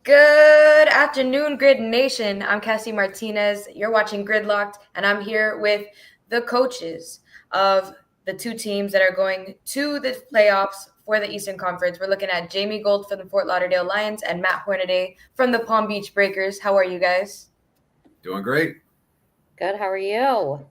Good afternoon, Grid Nation. I'm Cassie Martinez. You're watching Gridlocked, and I'm here with the coaches of the two teams that are going to the playoffs for the Eastern Conference. We're looking at Jamie Gold from the Fort Lauderdale Lions and Matt Hornaday from the Palm Beach Breakers. How are you guys? Doing great. Good. How are you?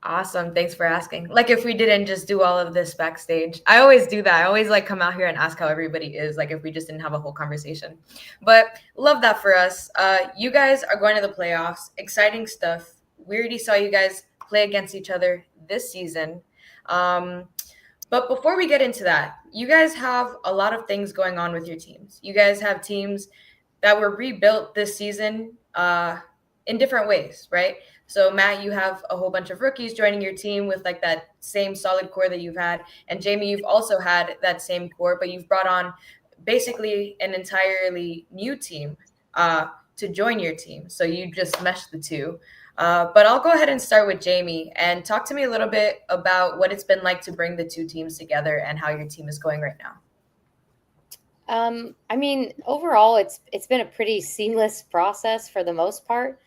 Awesome. Thanks for asking. Like if we didn't just do all of this backstage. I always do that. I always like come out here and ask how everybody is, like if we just didn't have a whole conversation. But love that for us. You guys are going to the playoffs. Exciting stuff. We already saw you guys play against each other this season. But before we get into that, you guys have a lot of things going on with your teams. You guys have teams that were rebuilt this season in different ways, right? So Matt, you have a whole bunch of rookies joining your team with like that same solid core that you've had. And Jamie, you've also had that same core, but you've brought on basically an entirely new team to join your team. So you just meshed the two. But I'll go ahead and start with Jamie and talk to me a little bit about what it's been like to bring the two teams together and how your team is going right now. Overall, it's been a pretty seamless process for the most part.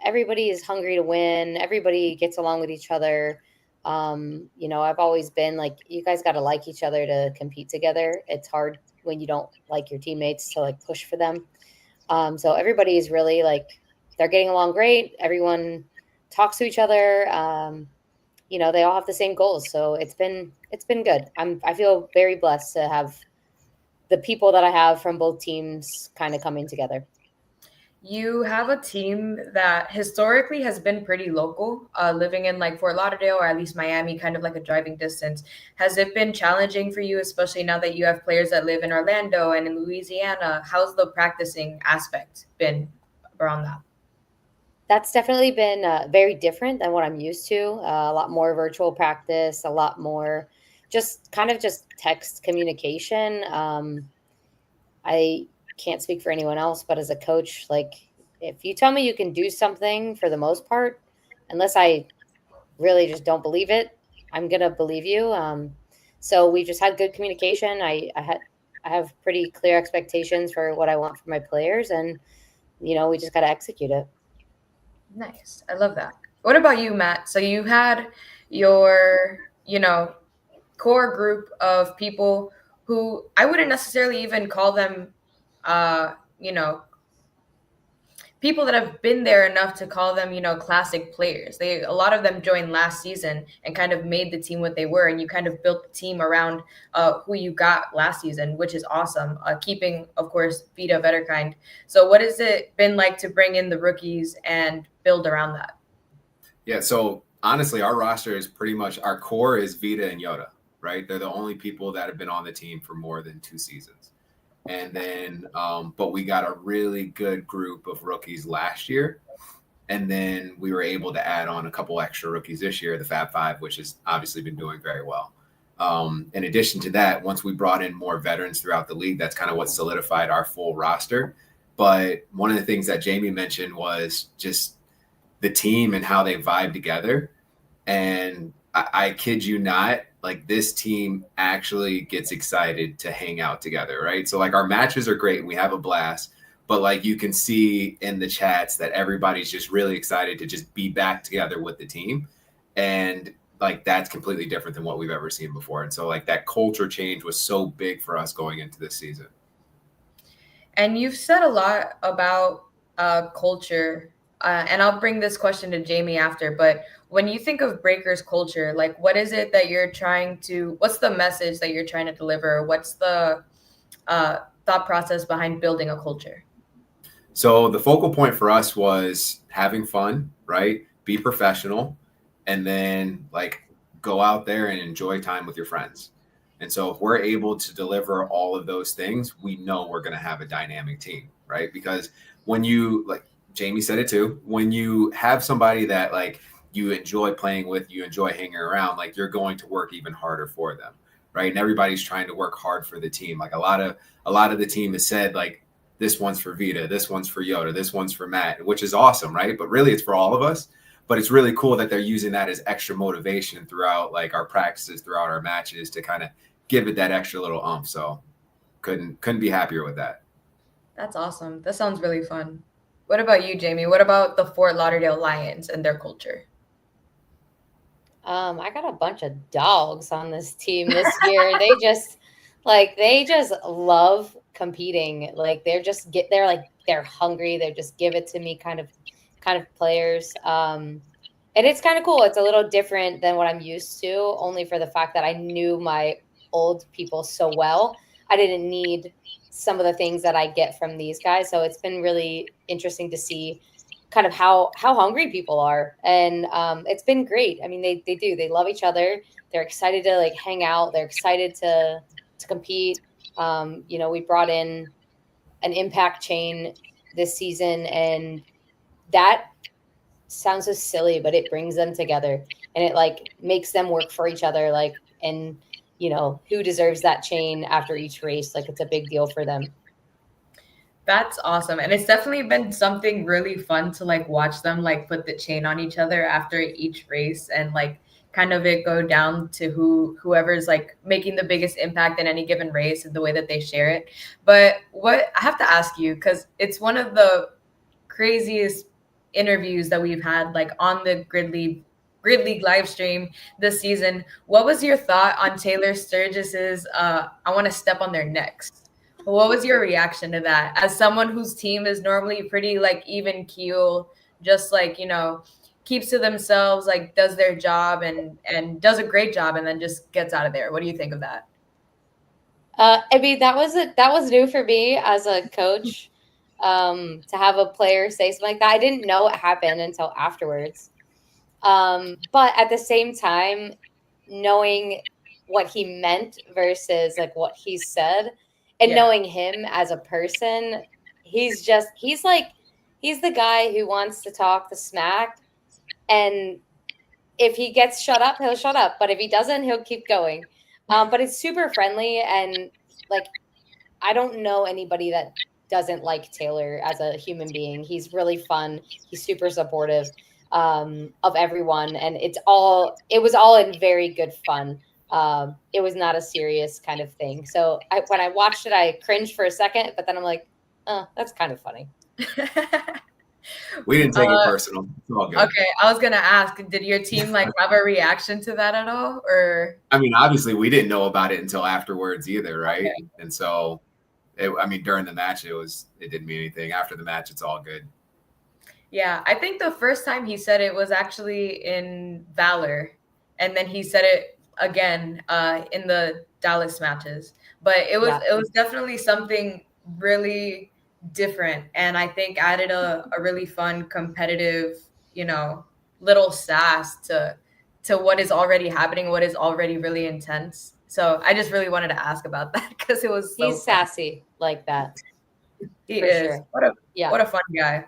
Everybody is hungry to win. Everybody gets along with each other. I've always been like, you guys got to like each other to compete together. It's hard when you don't like your teammates to like push for them. So everybody is really like, they're getting along great. Everyone talks to each other. They all have the same goals. So it's been good. I feel very blessed to have the people that I have from both teams kind of coming together. You have a team that historically has been pretty local, living in like Fort Lauderdale or at least Miami, kind of like a driving distance. Has it been challenging for you, especially now that you have players that live in Orlando and in Louisiana? How's the practicing aspect been around that? That's definitely been very different than what I'm used to. A lot more virtual practice, a lot more just text communication. I can't speak for anyone else, but as a coach, like if you tell me you can do something for the most part, unless I really just don't believe it, I'm gonna believe you. So we just had good communication. I have pretty clear expectations for what I want from my players, and we just got to execute it. Nice. I love that. What about you, Matt? So you had your, core group of people who I wouldn't necessarily even call them, uh, you know, people that have been there enough to call them, classic players. A lot of them joined last season and kind of made the team what they were, and you kind of built the team around who you got last season, which is awesome. Keeping, of course, Vita Vetterkind. So, what has it been like to bring in the rookies and build around that? Yeah, so honestly, our roster is pretty much our core is Vita and Yoda, right? They're the only people that have been on the team for more than 2 seasons. And then, but we got a really good group of rookies last year. And then we were able to add on a couple extra rookies this year, the Fab Five, which has obviously been doing very well. In addition to that, once we brought in more veterans throughout the league, that's kind of what solidified our full roster. But one of the things that Jamie mentioned was just the team and how they vibe together. And I kid you not, like this team actually gets excited to hang out together, right? So like our matches are great and we have a blast, but like you can see in the chats that everybody's just really excited to just be back together with the team. And like that's completely different than what we've ever seen before. And so like that culture change was so big for us going into this season. And you've said a lot about culture, and I'll bring this question to Jamie after. But when you think of Breakers culture, like what is it that you're what's the message that you're trying to deliver? What's the thought process behind building a culture? So the focal point for us was having fun, right? Be professional, and then like go out there and enjoy time with your friends. And so if we're able to deliver all of those things, we know we're going to have a dynamic team, right? Because when you, like Jamie said it too, when you have somebody that like you enjoy playing with, you enjoy hanging around, like you're going to work even harder for them, right? And everybody's trying to work hard for the team. Like a lot of the team has said like, this one's for Vita, this one's for Yoda, this one's for Matt, which is awesome, right? But really it's for all of us. But it's really cool that they're using that as extra motivation throughout like our practices, throughout our matches to kind of give it that extra little oomph. So couldn't be happier with that. That's awesome. That sounds really fun. What about you, Jamie? What about the Fort Lauderdale Lions and their culture? I got a bunch of dogs on this team this year. They just love competing. Like they're hungry. They just give it to me kind of players. And it's kind of cool. It's a little different than what I'm used to, only for the fact that I knew my old people so well. I didn't need some of the things that I get from these guys. So it's been really interesting to see kind of how hungry people are. And it's been great. I mean, they love each other. They're excited to like hang out. They're excited to compete. We brought in an impact chain this season, and that sounds so silly, but it brings them together, and it like makes them work for each other. Like, and who deserves that chain after each race? Like, it's a big deal for them. That's awesome. And it's definitely been something really fun to like watch them like put the chain on each other after each race and like kind of it go down to whoever's like making the biggest impact in any given race and the way that they share it. But what I have to ask you, because it's one of the craziest interviews that we've had like on the Grid League live stream this season. What was your thought on Taylor Sturgis's I want to step on their necks? What was your reaction to that? As someone whose team is normally pretty like even keel, just like, keeps to themselves, like does their job and does a great job and then just gets out of there. What do you think of that? I mean, that was new for me as a coach, to have a player say something like that. I didn't know it happened until afterwards. But at the same time, knowing what he meant versus like what he said, and Yeah. knowing him as a person, he's the guy who wants to talk the smack, and if he gets shut up, he'll shut up. But if he doesn't, he'll keep going. But it's super friendly, and like I don't know anybody that doesn't like Taylor as a human being. He's really fun. He's super supportive of everyone, and it was all in very good fun. It was not a serious kind of thing. So when I watched it, I cringed for a second, but then I'm like, oh, that's kind of funny. We didn't take it personal. It's all good. Okay, I was gonna ask, did your team like have a reaction to that at all, or? I mean, obviously, we didn't know about it until afterwards either, right? Okay. And so, during the match, it didn't mean anything. After the match, it's all good. Yeah, I think the first time he said it was actually in Valor, and then he said it again in the Dallas matches. But it was definitely something really different, and I think added a really fun, competitive, little sass to what is already happening, what is already really intense. So I just really wanted to ask about that because it was so He's sassy like that. He for is. sure. What a fun guy.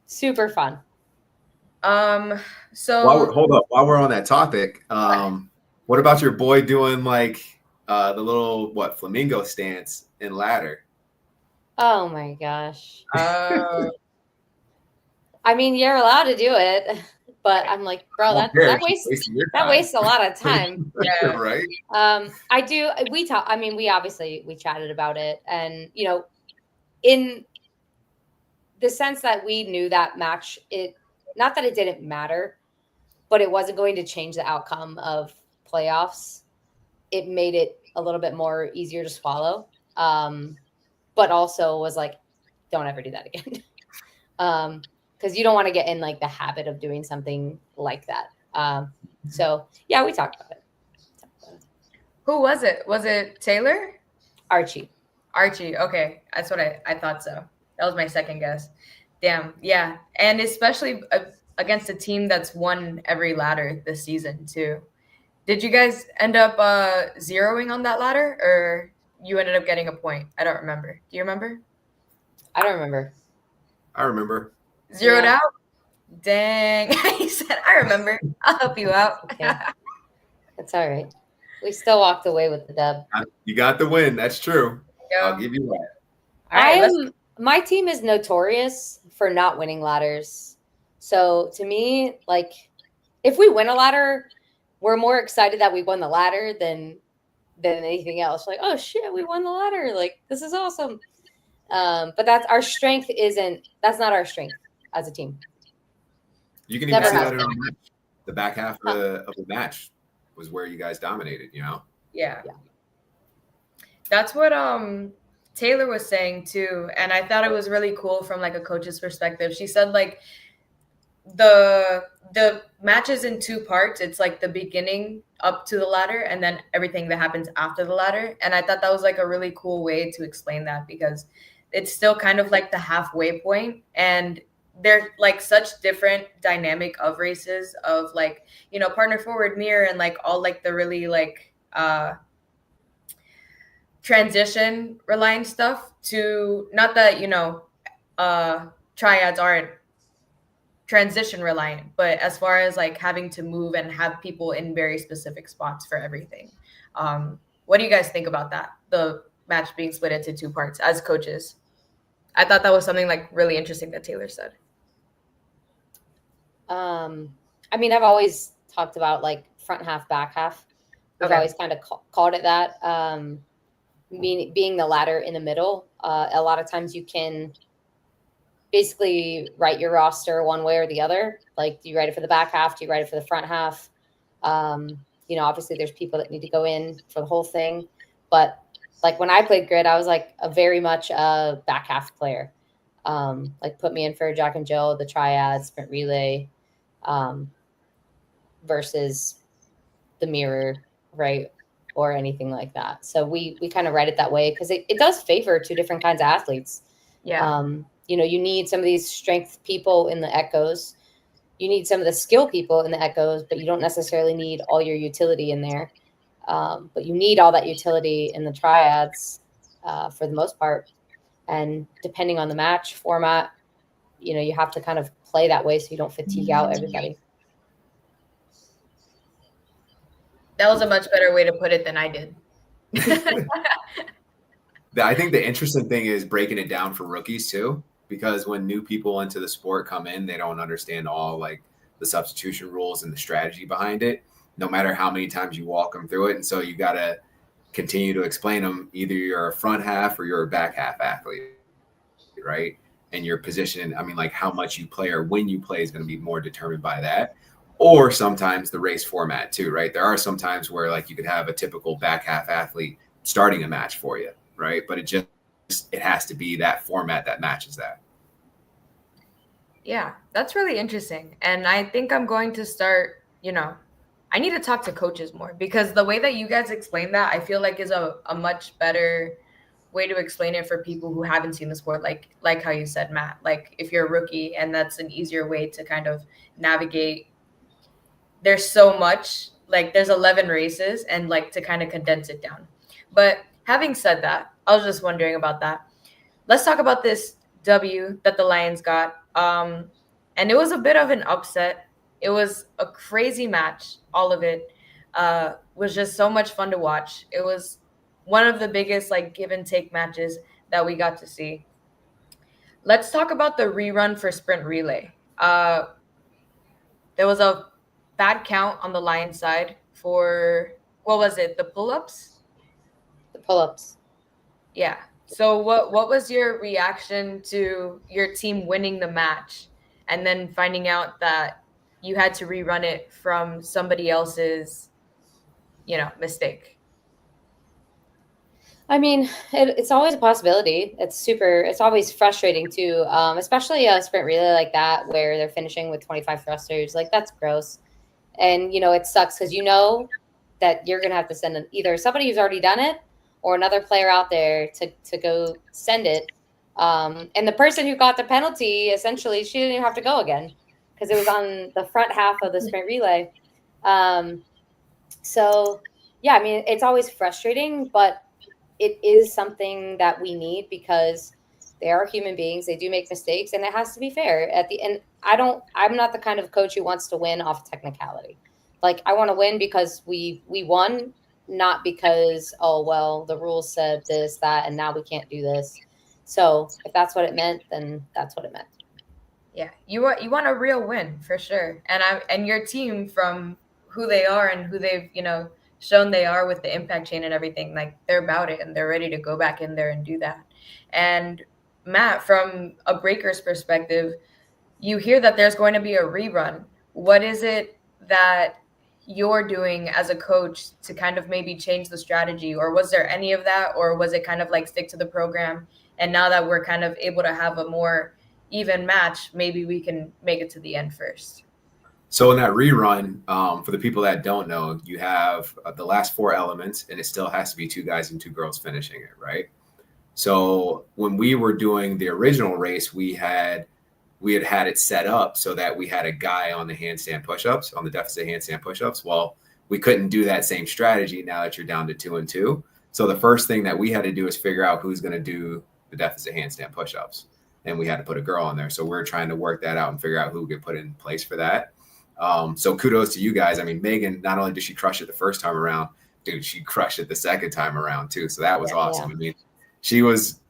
Super fun. So Hold up. While we're on that topic, what about your boy doing like the little flamingo stance in ladder? Oh my gosh. uh, I mean, you're allowed to do it, but I'm like, bro, that wastes a lot of time. Yeah. Right. I do. I mean, we chatted about it, and in the sense that we knew that match, not that it didn't matter, but it wasn't going to change the outcome of playoffs. It made it a little bit more easier to swallow, but also was like, don't ever do that again. Because you don't want to get in like the habit of doing something like that. So yeah, we talked about it. Who was it? Was it Taylor? Archie. Okay, that's what I thought so. That was my second guess. Damn, yeah, and especially against a team that's won every ladder this season too. Did you guys end up zeroing on that ladder, or you ended up getting a point? I don't remember. Do you remember? I don't remember. I remember. Zeroed out? Dang. He said, I remember. I'll help you out. Okay. That's all right. We still walked away with the dub. You got the win. That's true. Yeah. I'll give you that. All right, my team is notorious for not winning ladders. So to me, like, if we win a ladder, we're more excited that we won the ladder than anything else. Like, oh shit, we won the ladder. Like, this is awesome. But that's our strength that's not our strength as a team. You can even Never see has that in been. our match. The back half of the match was where you guys dominated, you know? Yeah. Yeah. That's what Taylor was saying too, and I thought it was really cool from like a coach's perspective. She said like the match is in two parts. It's like the beginning up to the ladder and then everything that happens after the ladder. And I thought that was like a really cool way to explain that because it's still kind of like the halfway point, and they're like such different dynamic of races of like, you know, partner forward mirror and like all like the really like transition relying stuff to, not that, you know, triads aren't transition reliant, but as far as like having to move and have people in very specific spots for everything. What do you guys think about that? The match being split into two parts as coaches. I thought that was something like really interesting that Taylor said. I mean, I've always talked about like front half, back half. We've Okay. always kind of called it that. Being the ladder in the middle, a lot of times you can basically write your roster one way or the other. Like, do you write it for the back half? Do you write it for the front half? You know, obviously there's people that need to go in for the whole thing. But like when I played grid, I was like a very much a back half player. Like put me in for Jack and Jill, the triad, sprint relay, versus the mirror, right? Or anything like that. So we kind of write it that way because it does favor two different kinds of athletes. Yeah. You know, you need some of these strength people in the echoes. You need some of the skill people in the echoes, but you don't necessarily need all your utility in there. But you need all that utility in the triads for the most part. And depending on the match format, you know, you have to kind of play that way so you don't fatigue out everybody. That was a much better way to put it than I did. I think the interesting thing is breaking it down for rookies too, because when new people into the sport come in, they don't understand all like the substitution rules and the strategy behind it, no matter how many times you walk them through it. And so you got to continue to explain them. Either you're a front half or you're a back half athlete, right? And your position, I mean, like how much you play or when you play is going to be more determined by that. Or sometimes the race format too, right? There are some times where like you could have a typical back half athlete starting a match for you, right? But it has to be that format that matches that. Yeah, that's really interesting. And I think I'm going to start, you know, I need to talk to coaches more because the way that you guys explain that, I feel like is a much better way to explain it for people who haven't seen the sport, like how you said, Matt. Like if you're a rookie, and that's an easier way to kind of navigate. There's so much, like there's 11 races, and like to kind of condense it down. But having said that, I was just wondering about that. Let's talk about this W that the Lions got. And it was a bit of an upset. It was a crazy match. All of it was just so much fun to watch. It was one of the biggest like give and take matches that we got to see. Let's talk about the rerun for sprint relay. There was a bad count on the Lions side for, what was it? The pull-ups? The pull-ups. Yeah. So what was your reaction to your team winning the match and then finding out that you had to rerun it from somebody else's, you know, mistake? I mean, it's always a possibility. It's always frustrating too, especially a sprint relay like that where they're finishing with 25 thrusters. Like, that's gross. And, you know, it sucks because you know that you're going to have to send either somebody who's already done it or another player out there to go send it. And the person who got the penalty, essentially, she didn't even have to go again because it was on the front half of the sprint relay. So, yeah, I mean, it's always frustrating, but it is something that we need because they are human beings. They do make mistakes, and it has to be fair at the end. I'm not the kind of coach who wants to win off technicality. Like, I want to win because we won, not because, oh, well, the rules said this, that, and now we can't do this. So if that's what it meant, then that's what it meant. Yeah, you want a real win for sure. And your team, from who they are and who they've, you know, shown they are with the impact chain and everything, like they're about it and they're ready to go back in there and do that. And Matt, from a breaker's perspective, you hear that there's going to be a rerun. What is it that you're doing as a coach to kind of maybe change the strategy? Or was there any of that? Or was it kind of like stick to the program? And now that we're kind of able to have a more even match, maybe we can make it to the end first. So in that rerun, for the people that don't know, you have the last 4 elements, and it still has to be 2 guys and 2 girls finishing it, right? So when we were doing the original race, we had it set up so that we had a guy on the handstand push-ups, on the deficit handstand push-ups. Well, we couldn't do that same strategy now that you're down to 2 and 2. So the first thing that we had to do is figure out who's going to do the deficit handstand push-ups, and we had to put a girl on there. So we're trying to work that out and figure out who could put in place for that. So kudos to you guys. I mean, Megan, not only did she crush it the first time around, dude, she crushed it the second time around too. So that was awesome. Yeah. I mean, she was,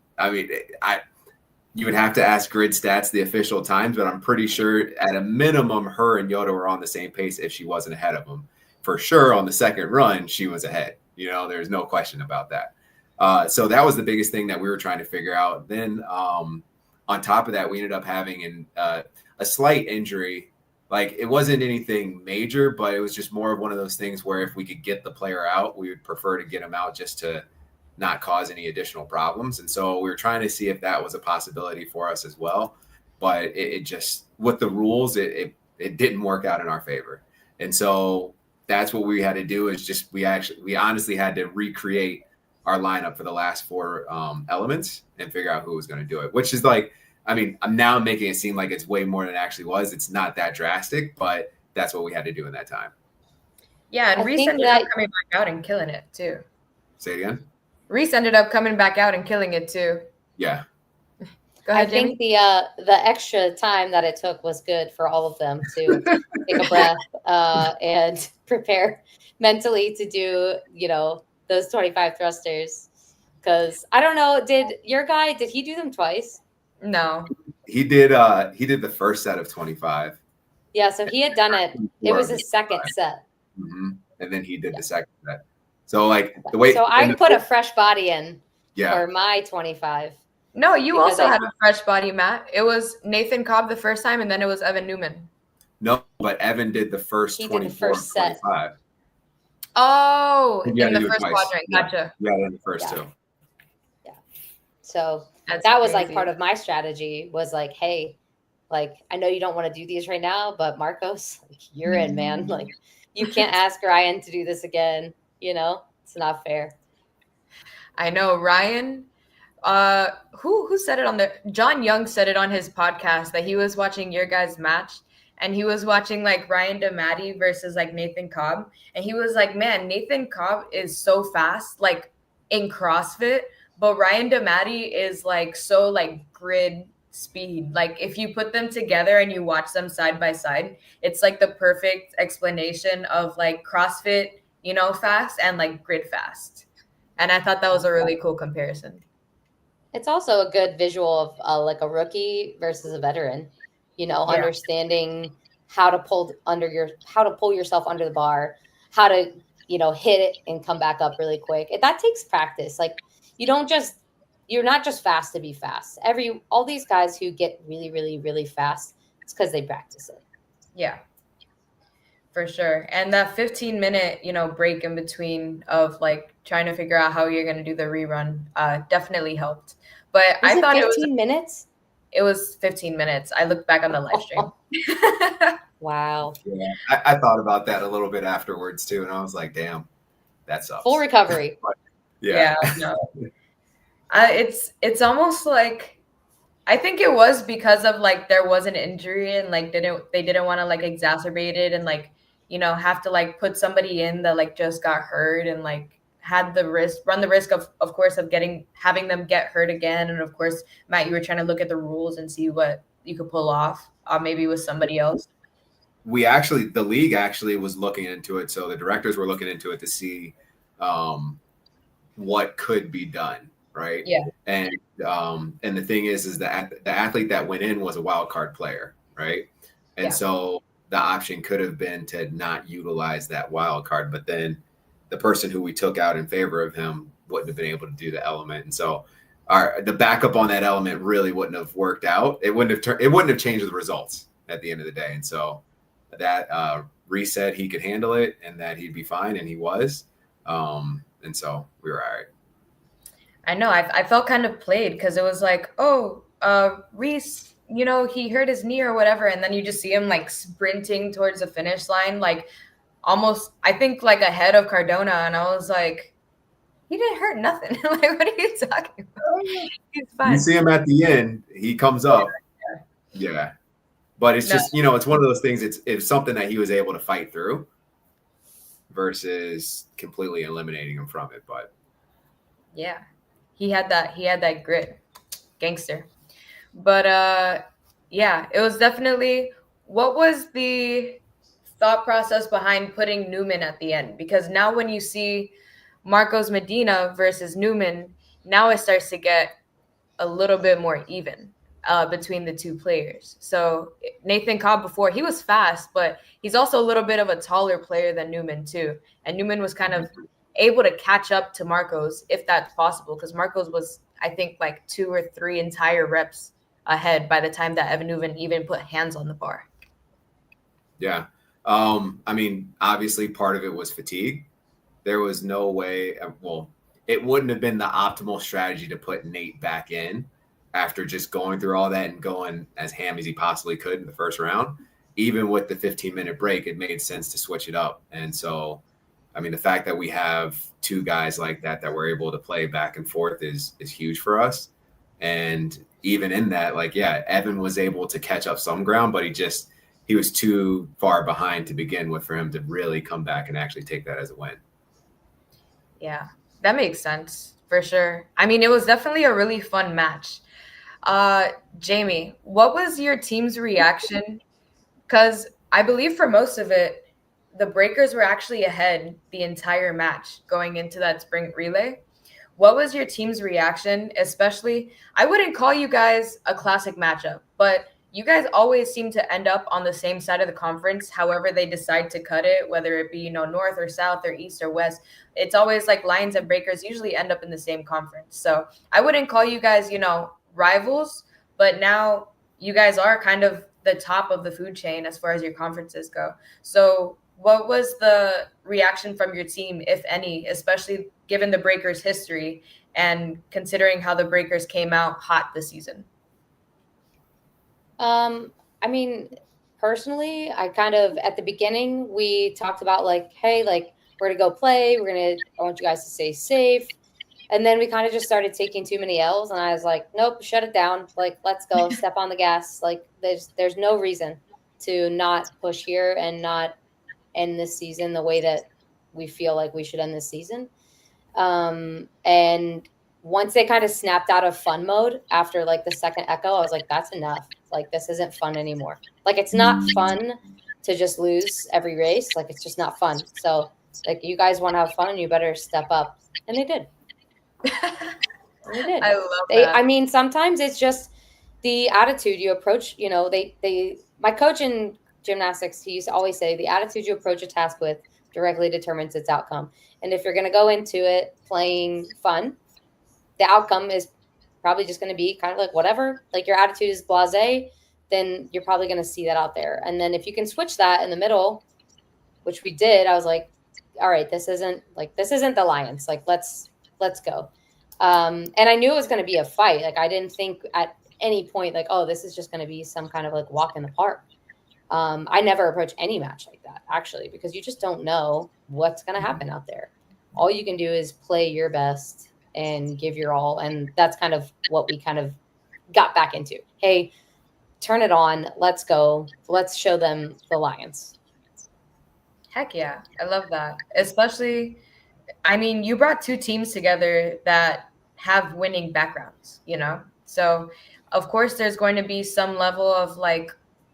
you would have to ask Grid Stats the official times, but I'm pretty sure at a minimum, her and Yoda were on the same pace if she wasn't ahead of them. For sure, on the second run, she was ahead. There's no question about that. So that was the biggest thing that we were trying to figure out. Then on top of that, we ended up having a slight injury. Like, it wasn't anything major, but it was just more of one of those things where if we could get the player out, we would prefer to get him out just to not cause any additional problems. And so we were trying to see if that was a possibility for us as well. But it just, with the rules, it didn't work out in our favor. And so that's what we had to do, is just, we honestly had to recreate our lineup for the last 4 elements and figure out who was going to do it, which is like, I'm now making it seem like it's way more than it actually was. It's not that drastic, but that's what we had to do in that time. Yeah, and Reese ended up coming back out and killing it too. Say it again? Reese ended up coming back out and killing it too. Yeah. Go ahead, Jamie. I think the extra time that it took was good for all of them to take a breath and prepare mentally to do, those 25 thrusters. Because I don't know, did he do them twice? No. He did the first set of 25. Yeah, so he had done it. It was his second set. Mm-hmm. And then he did the second set. So like the way. So I put a fresh body in Yeah. for my 25. No, you also had a fresh body, Matt. It was Nathan Cobb the first time, and then it was Evan Newman. No, but Evan did the first 24 and 25. Oh, in the first quadrant. Gotcha. Yeah, in the first two. Yeah. So That's that was crazy. like part of my strategy was like, hey, like, I know you don't want to do these right now, but Marcos, like, you're in, man. Like, you can't ask Ryan to do this again. It's not fair. I know. Ryan, who said it on John Young said it on his podcast that he was watching your guys' match, and he was watching like Ryan DeMatti versus like Nathan Cobb. And he was like, man, Nathan Cobb is so fast, like in CrossFit, but Ryan DeMatti is like so like grid speed. Like if you put them together and you watch them side by side, it's like the perfect explanation of like CrossFit, fast and like grid fast. And I thought that was a really cool comparison. It's also a good visual of like a rookie versus a veteran, understanding how to pull yourself under the bar, how to, hit it and come back up really quick. That takes practice. Like you're not just fast to be fast. All these guys who get really, really, really fast, it's because they practice it. Yeah, for sure. And that 15-minute, break in between of like trying to figure out how you're going to do the rerun definitely helped. But I thought 15 minutes? It was 15 minutes. I looked back on the live stream. Wow. Yeah, I thought about that a little bit afterwards too, and I was like, damn, that sucks. Full recovery. Yeah. No. It's almost like, I think it was because of like there was an injury and like they didn't want to like exacerbate it and like have to like put somebody in that like just got hurt and like run the risk of course of having them get hurt again. And of course, Matt, you were trying to look at the rules and see what you could pull off maybe with somebody else. The league actually was looking into it, so the directors were looking into it to see what could be done. Right. Yeah. And the thing is that the athlete that went in was a wild card player. Right. And so the option could have been to not utilize that wild card, but then the person who we took out in favor of him wouldn't have been able to do the element. And so the backup on that element really wouldn't have worked out. It wouldn't have changed the results at the end of the day. And so that Reese said he could handle it and that he'd be fine, and he was. And so we were all right. I know. I felt kind of played because it was like, oh, Reese, he hurt his knee or whatever, and then you just see him like sprinting towards the finish line, like almost, I think, like ahead of Cardona, and I was like, he didn't hurt nothing. Like, what are you talking about? He's fine. You see him at the end, he comes up. Yeah. But it's just, it's one of those things. It's something that he was able to fight through versus completely eliminating him from it. But yeah, he had that grit, gangster. But yeah, it was definitely, what was the thought process behind putting Newman at the end? Because now when you see Marcos Medina versus Newman, now it starts to get a little bit more even between the two players. So Nathan Cobb before, he was fast, but he's also a little bit of a taller player than Newman too. And Newman was kind of able to catch up to Marcos, if that's possible, because Marcos was, I think, like 2 or 3 entire reps ahead by the time that Evan Newman even put hands on the bar. Yeah. I mean, obviously part of it was fatigue. There was no way, it wouldn't have been the optimal strategy to put Nate back in after just going through all that and going as ham as he possibly could in the first round. Even with the 15-minute break, it made sense to switch it up. And so, I mean, the fact that we have 2 guys like that we're able to play back and forth is huge for us. And even in that, like, yeah, Evan was able to catch up some ground, but he was too far behind to begin with for him to really come back and actually take that as a win. Yeah, that makes sense for sure. I mean, it was definitely a really fun match. Jaime, what was your team's reaction? Because I believe for most of it, the Breakers were actually ahead the entire match going into that sprint relay. What was your team's reaction? Especially, I wouldn't call you guys a classic matchup, but you guys always seem to end up on the same side of the conference, however they decide to cut it, whether it be, north or south or east or west. It's always like Lions and Breakers usually end up in the same conference. So I wouldn't call you guys, rivals, but now you guys are kind of the top of the food chain as far as your conferences go. So what was the reaction from your team, if any, especially given the Breakers' history and considering how the Breakers came out hot this season? I mean, personally, I kind of, at the beginning, we talked about like, hey, like, we're going to go play. I want you guys to stay safe. And then we kind of just started taking too many L's. And I was like, nope, shut it down. Like, let's go, step on the gas. Like, there's no reason to not push here and not end this season the way that we feel like we should end this season. And once they kind of snapped out of fun mode after like the second echo, I was like, that's enough. Like, this isn't fun anymore. Like, it's not fun to just lose every race. Like, it's just not fun. So, like, you guys want to have fun, you better step up. And they did. They did. I love that. I mean, sometimes it's just the attitude you approach, my coach in gymnastics, he used to always say, the attitude you approach a task with directly determines its outcome. And if you're going to go into it playing fun, the outcome is probably just going to be kind of like whatever, like your attitude is blasé, then you're probably going to see that out there. And then if you can switch that in the middle, which we did, I was like, all right, this isn't the Lions. Like, let's go. And I knew it was going to be a fight. Like, I didn't think at any point, like, oh, this is just going to be some kind of like walk in the park. I never approach any match like that, actually, because you just don't know what's going to happen out there. All you can do is play your best and give your all. And that's kind of what we kind of got back into. Hey, turn it on. Let's go. Let's show them the Lions. Heck yeah. I love that. Especially, I mean, you brought 2 teams together that have winning backgrounds, So, of course, there's going to be some level of like,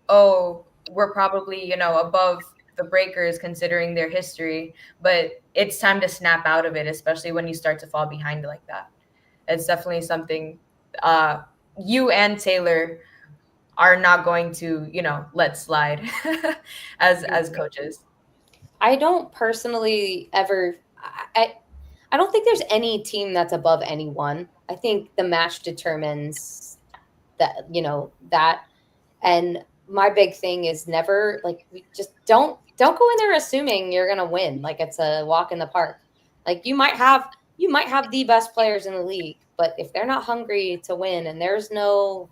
oh, we're probably, above the Breakers considering their history, but it's time to snap out of it, especially when you start to fall behind like that. It's definitely something you and Taylor are not going to, let slide as coaches. I don't personally ever, I don't think there's any team that's above anyone. I think the match determines that, that. And my big thing is never like, we just don't go in there assuming you're going to win. Like it's a walk in the park. Like you might have the best players in the league, but if they're not hungry to win and there's no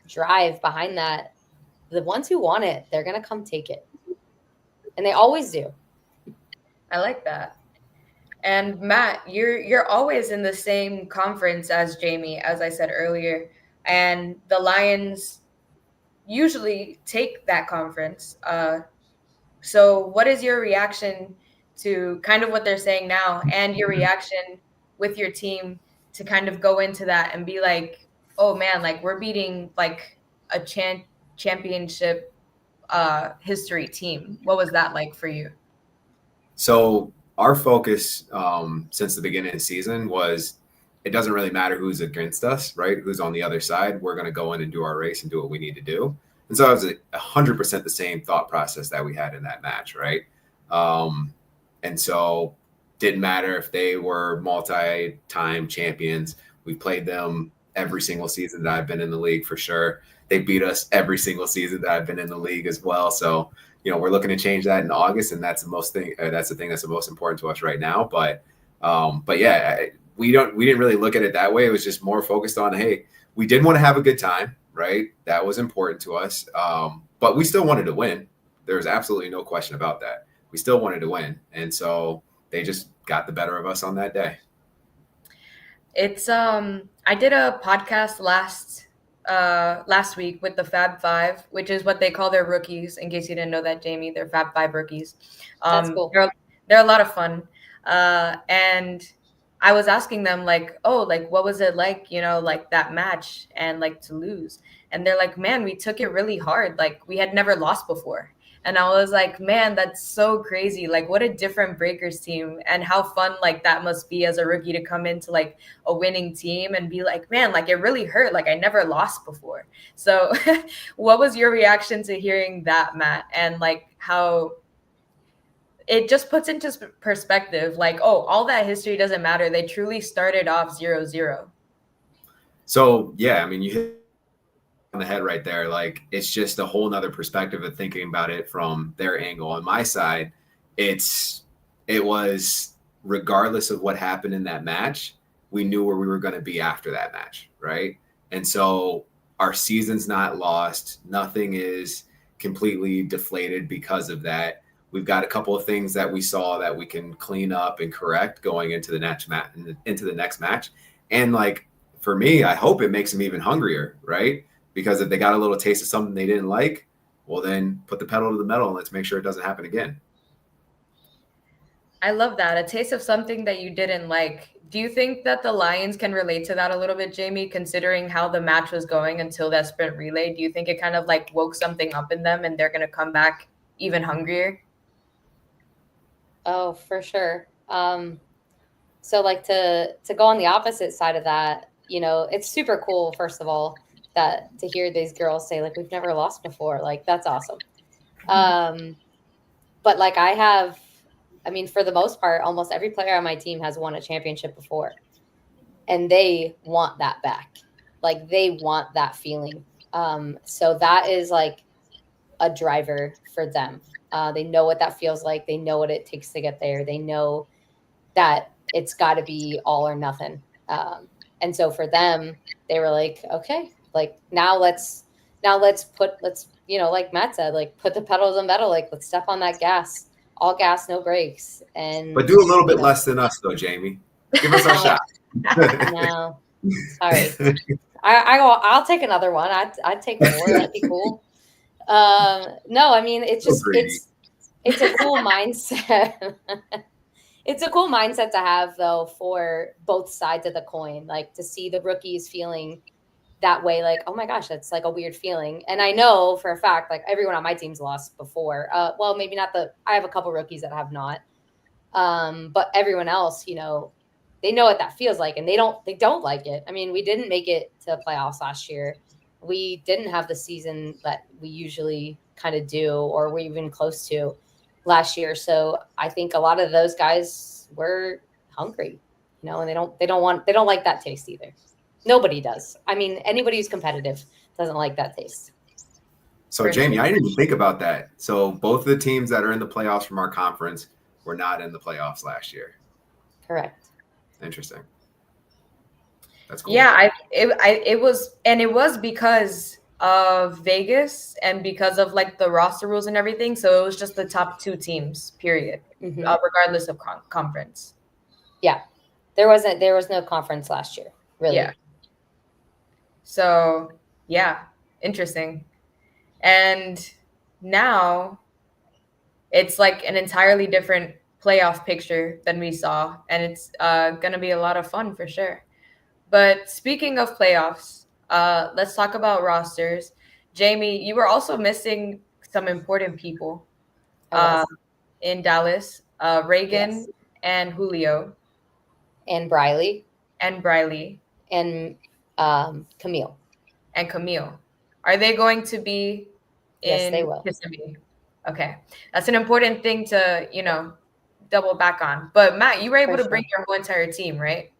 drive behind that, the ones who want it, they're going to come take it. And they always do. I like that. And Matt, you're always in the same conference as Jamie, as I said earlier, and the Lions usually take that conference. So, what is your reaction to kind of what they're saying now, and your reaction with your team to kind of go into that and be like, "Oh man, like we're beating like a championship history team." What was that like for you? So our focus since the beginning of the season was it doesn't really matter who's against us, right? Who's on the other side. We're going to go in and do our race and do what we need to do. And so it was 100% the same thought process that we had in that match, right? And so didn't matter if they were multi-time champions. We played them every single season that I've been in the league for sure. They beat us every single season that I've been in the league as well. So we're looking to change that in August, and that's the thing that's the most important to us right now. But yeah, we didn't really look at it that way. It was just more focused on, hey, we did want to have a good time, right? That was important to us. But we still wanted to win. There's absolutely no question about that. We still wanted to win, and so they just got the better of us on that day. It's I did a podcast last week with the Fab Five, which is what they call their rookies. In case you didn't know that, Jamie, they're Fab Five rookies. That's cool. They're a lot of fun. And I was asking them like, oh, like what was it like, like that match and like to lose? And they're like, man, we took it really hard. Like we had never lost before. And I was like, man, that's so crazy. Like what a different Breakers team, and how fun like that must be as a rookie to come into like a winning team and be like, man, like it really hurt. Like I never lost before. So what was your reaction to hearing that, Matt? And like how it just puts into perspective, like, oh, all that history doesn't matter. They truly started off 0-0. So yeah, I mean, you hit on the head right there. Like it's just a whole nother perspective of thinking about it from their angle. On my side, it was regardless of what happened in that match, we knew where we were going to be after that match, right? And so our season's not lost. Nothing is completely deflated because of that. We've got a couple of things that we saw that we can clean up and correct going into the next match. And like for me, I hope it makes them even hungrier, right? Because if they got a little taste of something they didn't like, well, then put the pedal to the metal and let's make sure it doesn't happen again. I love that. A taste of something that you didn't like. Do you think that the Lions can relate to that a little bit, Jamie, considering how the match was going until that sprint relay? Do you think it kind of like woke something up in them and they're going to come back even hungrier? Oh, for sure. So like to go on the opposite side of that, it's super cool, first of all, that to hear these girls say like we've never lost before. Like that's awesome. But like for the most part, almost every player on my team has won a championship before. And they want that back. Like they want that feeling. So that is like a driver for them. They know what that feels like. They know what it takes to get there. They know that it's got to be all or nothing. And so for them, they were like, okay, like now let's like Matt said, like put the pedal to the metal, like let's step on that gas, all gas, no brakes. But do a little bit less than us though, Jamie. Give us our shot. No, sorry. I'll take another one. I'd take more. That'd be cool. No, I mean it's a cool mindset. It's a cool mindset to have though for both sides of the coin, like to see the rookies feeling that way, like, oh my gosh, that's like a weird feeling. And I know for a fact, like everyone on my team's lost before. Well, maybe not I have a couple rookies that have not. But everyone else, they know what that feels like and they don't like it. I mean, we didn't make it to playoffs last year. We didn't have the season that we usually kind of do, or we're even close to last year. So I think a lot of those guys were hungry. and they don't like that taste either. Nobody does. I mean, anybody who's competitive doesn't like that taste. So, Jamie, I didn't even think about that. So, both of the teams that are in the playoffs from our conference were not in the playoffs last year. Correct. Interesting. That's cool. Yeah, it was because of Vegas and because of like the roster rules and everything. So it was just the top 2 teams, period, regardless of conference. Yeah, there was no conference last year, really. Yeah. So yeah, interesting. And now it's like an entirely different playoff picture than we saw, and it's gonna be a lot of fun for sure. But speaking of playoffs, let's talk about rosters. Jamie, you were also missing some important people in Dallas. Reagan and Julio. And Briley. And Briley. And Camille. And Camille. Are they going to be in Yes, they will. Kissimmee? Okay. That's an important thing to, double back on. But Matt, you were able to bring your whole entire team, right?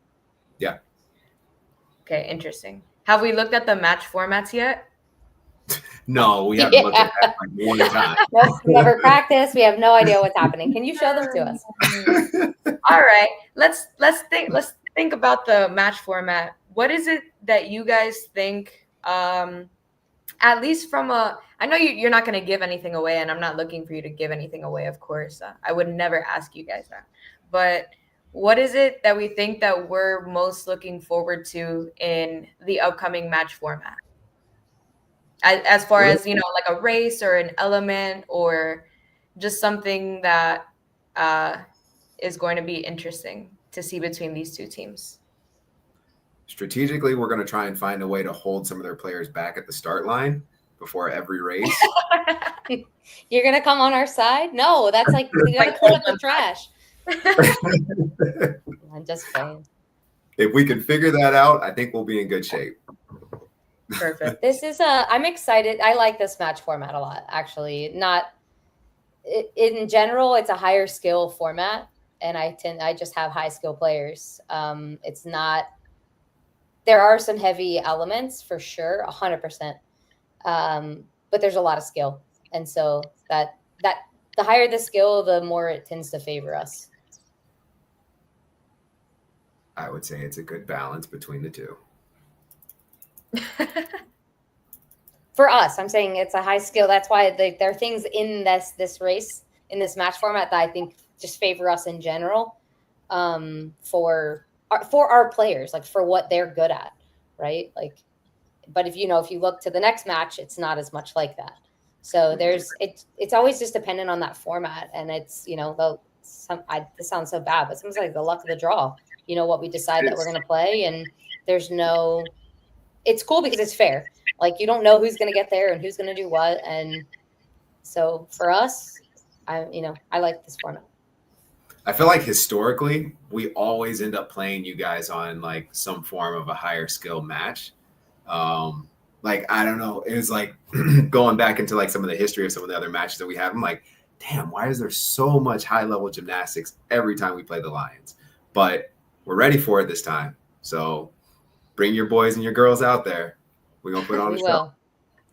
Yeah. Okay, interesting. Have we looked at the match formats yet? No, we haven't looked at that like one time. Nope, we never practiced. We have no idea what's happening. Can you show them to us? All right. Let's think about the match format. What is it that you guys think, at least from I know you're not going to give anything away, and I'm not looking for you to give anything away, of course. I would never ask you guys that. But what is it that we think that we're most looking forward to in the upcoming match format? As far as, like a race or an element or just something that is going to be interesting to see between these 2 teams. Strategically, we're going to try and find a way to hold some of their players back at the start line before every race. You're going to come on our side? No, that's like, you got to clean up the trash. I'm just playing. If we can figure that out, I think we'll be in good shape. Perfect. This is I'm excited. I like this match format a lot, actually. In general, it's a higher skill format, and I just have high skill players. It's not, there are some heavy elements for sure, 100%. But there's a lot of skill. And so that the higher the skill, the more it tends to favor us. I would say it's a good balance between the 2. For us, I'm saying it's a high skill. That's why there are things in this race, in this match format, that I think just favor us in general, for our players, like for what they're good at, right? Like, but if you look to the next match, it's not as much like that. So it's always just dependent on that format, and it's this sounds so bad, but sometimes like the luck of the draw. What we decide that we're going to play, and it's cool because it's fair. Like, you don't know who's going to get there and who's going to do what. And so for us, I like this format. I feel like historically, we always end up playing you guys on like some form of a higher skill match. Like, I don't know. It was like going back into like some of the history of some of the other matches that we have. I'm like, damn, why is there so much high level gymnastics every time we play the Lions? But we're ready for it this time. So bring your boys and your girls out there. We're going to put on a show.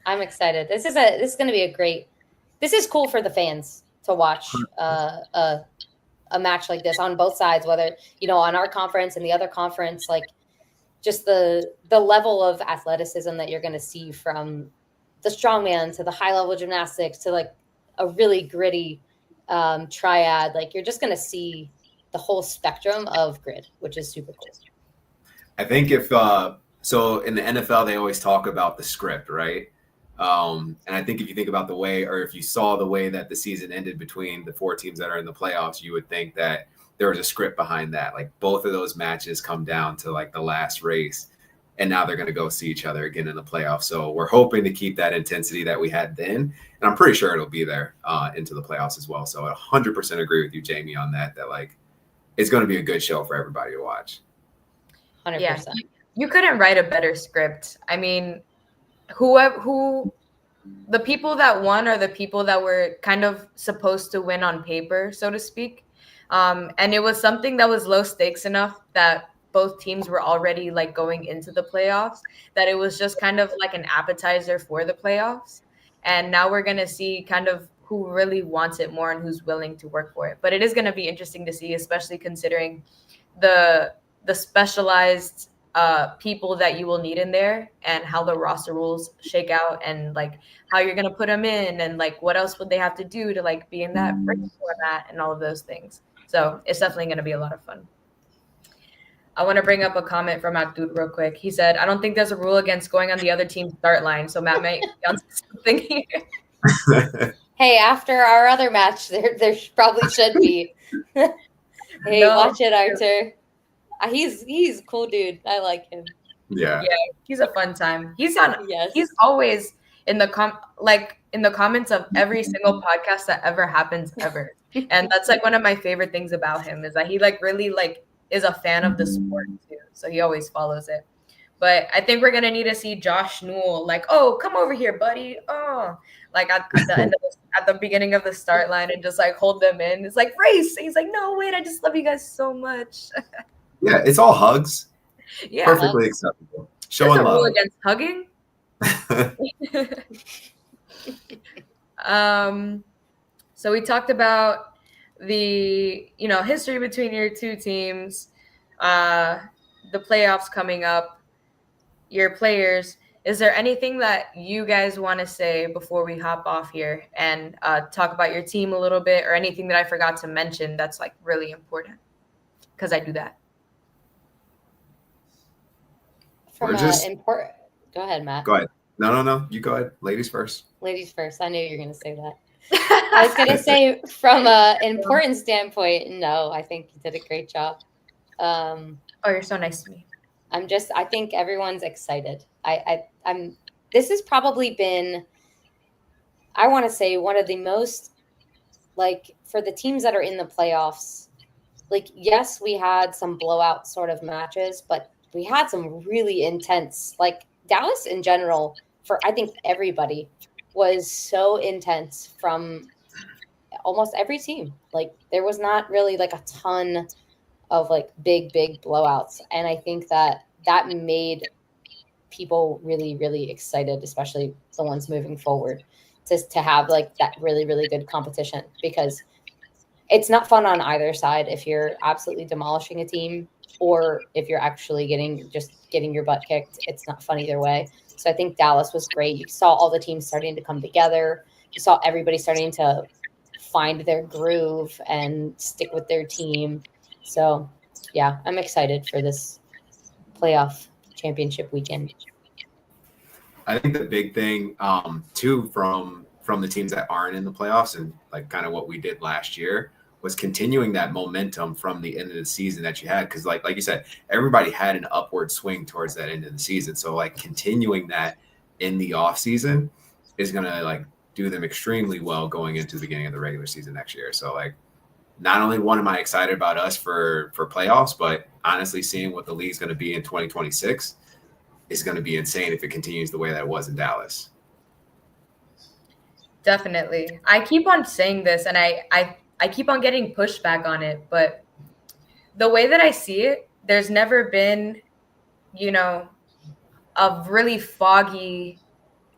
I'm excited. This is going to be this is cool for the fans to watch a match like this on both sides, whether, on our conference and the other conference, like just the level of athleticism that you're going to see from the strongman to the high level gymnastics to like a really gritty triad. Like, you're just going to see the whole spectrum of grid, which is super cool. I think so in the NFL, they always talk about the script, right? And I think if you think about the way, or if you saw the way that the season ended between the 4 teams that are in the playoffs, you would think that there was a script behind that. Like, both of those matches come down to like the last race, and now they're going to go see each other again in the playoffs. So we're hoping to keep that intensity that we had then. And I'm pretty sure it'll be there into the playoffs as well. So I 100% agree with you, Jamie, on that like it's going to be a good show for everybody to watch. 100%. Yeah. You couldn't write a better script. I mean, the people that won are the people that were kind of supposed to win on paper, so to speak. And it was something that was low stakes enough that both teams were already like going into the playoffs, that it was just kind of like an appetizer for the playoffs. And now we're going to see kind of who really wants it more and who's willing to work for it. But it is going to be interesting to see, especially considering the specialized people that you will need in there and how the roster rules shake out and like how you're going to put them in and like what else would they have to do to like be in that format and all of those things. So it's definitely going to be a lot of fun. I want to bring up a comment from Abdul real quick. He said, I don't think there's a rule against going on the other team's start line. So Matt might be on something here. Hey, after our other match, there probably should be. Hey, No. watch it, Arthur. He's a cool dude. I like him. Yeah, he's a fun time. He's on. Yes. He's always in the comments of every single podcast that ever happens ever. And that's like one of my favorite things about him is that he like really like is a fan of the sport too. So he always follows it. But I think we're gonna need to see Josh Newell like, oh, come over here, buddy. Oh, like at the end of at the beginning of the start line and just like hold them in. It's like race. He's like, no, wait, I just love you guys so much. yeah, it's all hugs. Yeah, Perfectly acceptable. Showing there's a love. rule against hugging. So we talked about the history between your two teams, the playoffs coming up, your players. Is there anything that you guys want to say before we hop off here and talk about your team a little bit, or anything that I forgot to mention that's like really important? Because I do that. From important. Go ahead, Matt. Go ahead. No. You go ahead. Ladies first. Ladies first. I knew you were going to say that. I was going to say from an important standpoint, no, I think you did a great job. Oh, you're so nice to me. I think everyone's excited. This has probably been, I want to say, one of the most, like, for the teams that are in the playoffs, like, yes, we had some blowout sort of matches, but we had some really intense, like Dallas in general, for I think everybody was so intense from almost every team. Like there was not really like a ton of like big blowouts. And I think that made people really, really excited, especially the ones moving forward, to have like that really, really good competition, because it's not fun on either side if you're absolutely demolishing a team or if you're actually getting your butt kicked. It's not fun either way. So I think Dallas was great. You saw all the teams starting to come together. You saw everybody starting to find their groove and stick with their team. So yeah, I'm excited for this playoff championship weekend. I think the big thing too from the teams that aren't in the playoffs and like kind of what we did last year was continuing that momentum from the end of the season that you had. Cause like you said, everybody had an upward swing towards that end of the season. So like continuing that in the off season is going to like do them extremely well going into the beginning of the regular season next year. So like, not only am I excited about us for playoffs, but honestly seeing what the league's going to be in 2026 is going to be insane if it continues the way that it was in Dallas. Definitely. I keep on saying this and I keep on getting pushback on it, but the way that I see it, there's never been, a really foggy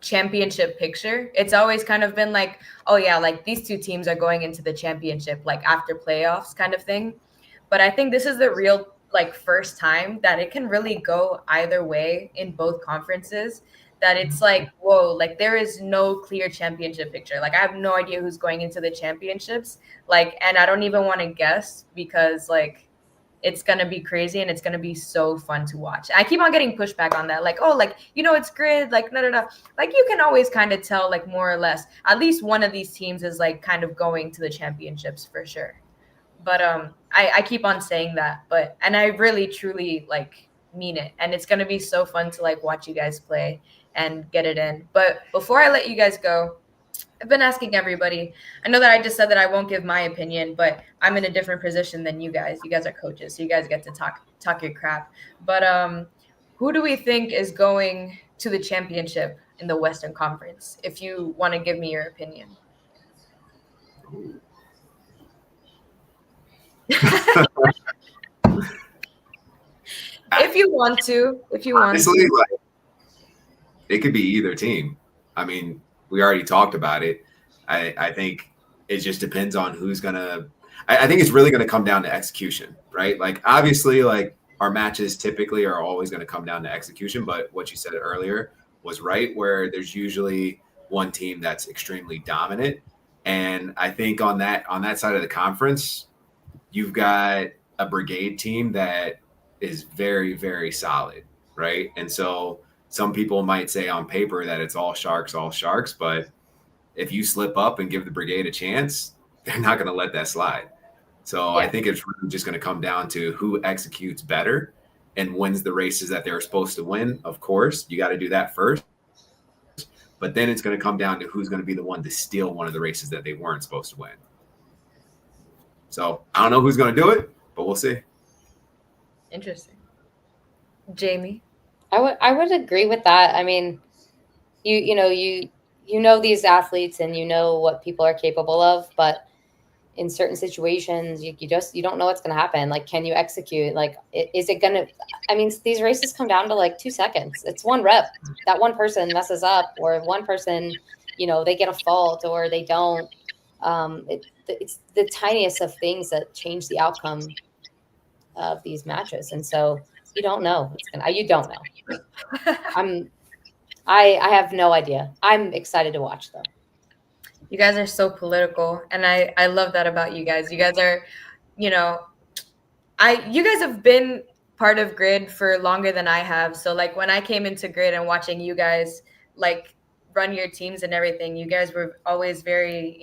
championship picture. It's always kind of been like, oh yeah, like these two teams are going into the championship, like after playoffs kind of thing. But I think this is the real like first time that it can really go either way in both conferences, that it's like, whoa, like there is no clear championship picture. Like I have no idea who's going into the championships. Like, and I don't even want to guess because like it's going to be crazy and it's going to be so fun to watch. I keep on getting pushback on that. Like, oh, like, it's grid, like, no. Like you can always kind of tell like more or less, at least one of these teams is like kind of going to the championships for sure. But I keep on saying that, and I really truly like mean it. And it's going to be so fun to like watch you guys play and get it in. But before I let you guys go, I've been asking everybody. I know that I just said that I won't give my opinion, but I'm in a different position than you guys. You guys are coaches, so you guys get to talk your crap. But who do we think is going to the championship in the Western Conference? If you want to give me your opinion. If you want to. Honestly, like, it could be either team. I mean, we already talked about it. I think it just depends on who's gonna. I think it's really gonna come down to execution, right? Like, obviously, like our matches typically are always gonna come down to execution. But what you said earlier was right, where there's usually one team that's extremely dominant, and I think on that side of the conference, you've got a brigade team that is very, very solid, right? And so some people might say on paper that it's all sharks, but if you slip up and give the brigade a chance, they're not going to let that slide. So I think it's really just going to come down to who executes better and wins the races that they're supposed to win. Of course, you got to do that first. But then it's going to come down to who's going to be the one to steal one of the races that they weren't supposed to win. So I don't know who's going to do it, but we'll see. Interesting. Jaime? I would agree with that. I mean, you know these athletes and you know what people are capable of, but in certain situations you don't know what's going to happen. Like, can you execute? Like, is it going to, I mean, these races come down to like 2 seconds. It's one rep. That one person messes up, or if one person, they get a fault or they don't. It's the tiniest of things that change the outcome of these matches. And so you don't know. You don't know. I have no idea. I'm excited to watch though. You guys are so political, and I love that about you guys. You guys are, you guys have been part of Grid for longer than I have. So like when I came into Grid and watching you guys like run your teams and everything, you guys were always very,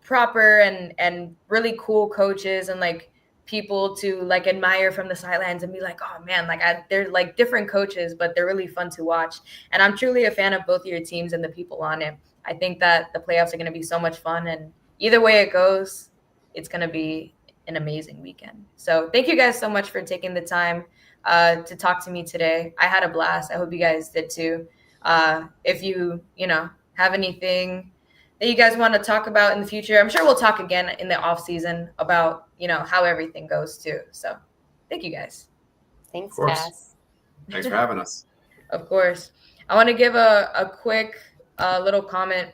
proper and really cool coaches and like people to like admire from the sidelines and be like, oh man, like they're like different coaches, but they're really fun to watch. And I'm truly a fan of both your teams and the people on it. I think that the playoffs are going to be so much fun, and either way it goes, it's going to be an amazing weekend. So thank you guys so much for taking the time to talk to me today. I had a blast. I hope you guys did too. If you have anything that you guys want to talk about in the future, I'm sure we'll talk again in the off season about how everything goes too. So thank you guys. Thanks, Cass. Thanks for having us. Of course. I want to give a quick little comment.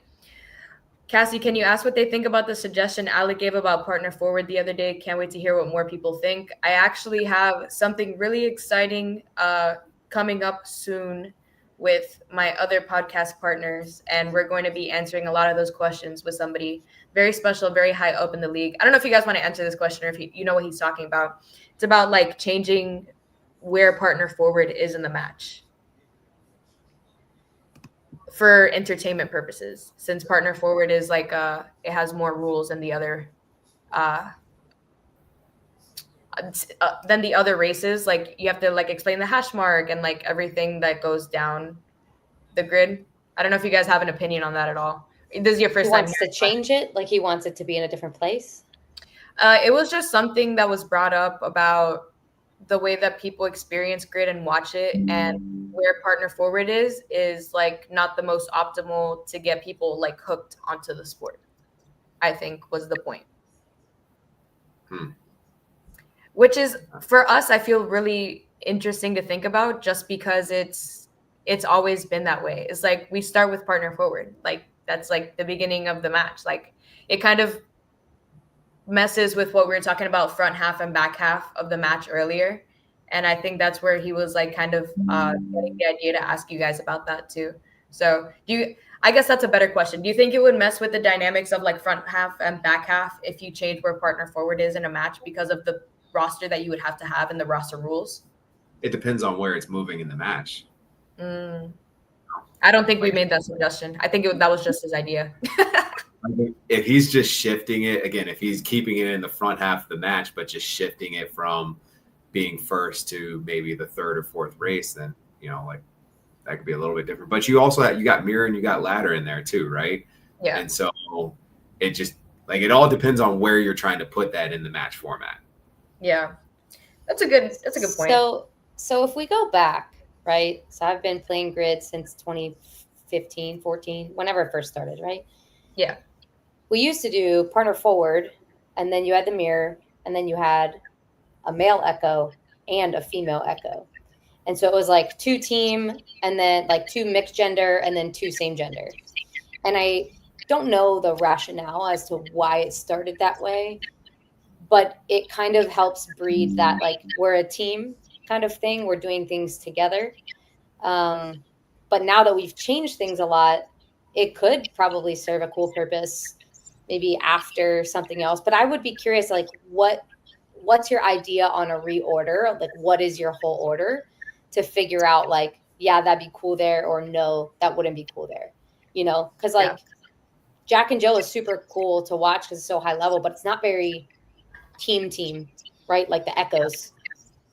Cassie, can you ask what they think about the suggestion Alec gave about partner forward the other day? Can't wait to hear what more people think. I actually have something really exciting coming up soon with my other podcast partners, and we're going to be answering a lot of those questions with somebody very special, very high up in the league. I don't know if you guys want to answer this question or if you know what he's talking about. It's about like changing where partner forward is in the match for entertainment purposes, since partner forward is like it has more rules than the other races. Like you have to like explain the hash mark and like everything that goes down the grid. I don't know if you guys have an opinion on that at all. This is your first time. He wants to change it, like he wants it to be in a different place. It was just something that was brought up about the way that people experience grid and watch it, and where partner forward is like not the most optimal to get people like hooked onto the sport, I think was the point. Which is for us, I feel really interesting to think about, just because it's always been that way. It's like we start with partner forward, like that's like the beginning of the match. Like it kind of messes with what we were talking about front half and back half of the match earlier. And I think that's where he was like kind of getting the idea to ask you guys about that too. So I guess that's a better question. Do you think it would mess with the dynamics of like front half and back half if you change where partner forward is in a match because of the roster that you would have to have in the roster rules? It depends on where it's moving in the match. I don't think we made that suggestion. I think that was just his idea. If he's just shifting it, again, if he's keeping it in the front half of the match, but just shifting it from being first to maybe the third or fourth race, then, like that could be a little bit different. But you also you got mirror and you got ladder in there too, right? Yeah. And so it just like, it all depends on where you're trying to put that in the match format. Yeah. That's a good point. So if we go back, right? So I've been playing grid since 2015, 14, whenever it first started, right? Yeah. We used to do partner forward, and then you had the mirror, and then you had a male echo and a female echo. And so it was like 2 team, and then like 2 mixed gender, and then 2 same gender. And I don't know the rationale as to why it started that way, but it kind of helps breed that, like, we're a team kind of thing. We're doing things together. But now that we've changed things a lot, it could probably serve a cool purpose maybe after something else. But I would be curious, like, what's your idea on a reorder? Like, what is your whole order to figure out, like, yeah, that'd be cool there, or no, that wouldn't be cool there, you know? Because like Jack and Jill is super cool to watch because it's so high level, but it's not very team, right? Like the Echoes,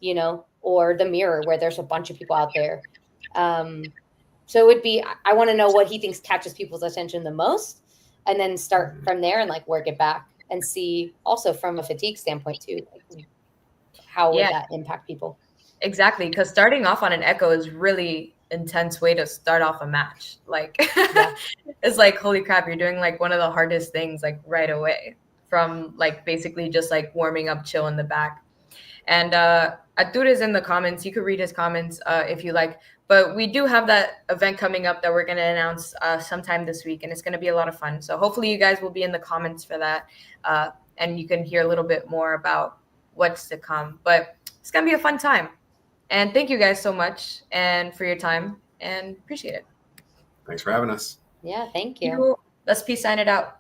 you know, or the Mirror, where there's a bunch of people out there. So it would be, I want to know what he thinks catches people's attention the most, and then start from there and like work it back and see also from a fatigue standpoint too, like how would that impact people? Exactly, because starting off on an echo is really intense way to start off a match. Like it's like, holy crap, you're doing like one of the hardest things like right away, from like basically just like warming up chill in the back. And Atur is in the comments. You could read his comments if you like. But we do have that event coming up that we're going to announce sometime this week, and it's going to be a lot of fun. So hopefully you guys will be in the comments for that, and you can hear a little bit more about what's to come. But it's going to be a fun time. And thank you guys so much and for your time, and appreciate it. Thanks for having us. Yeah, thank you. Let's peace sign it out.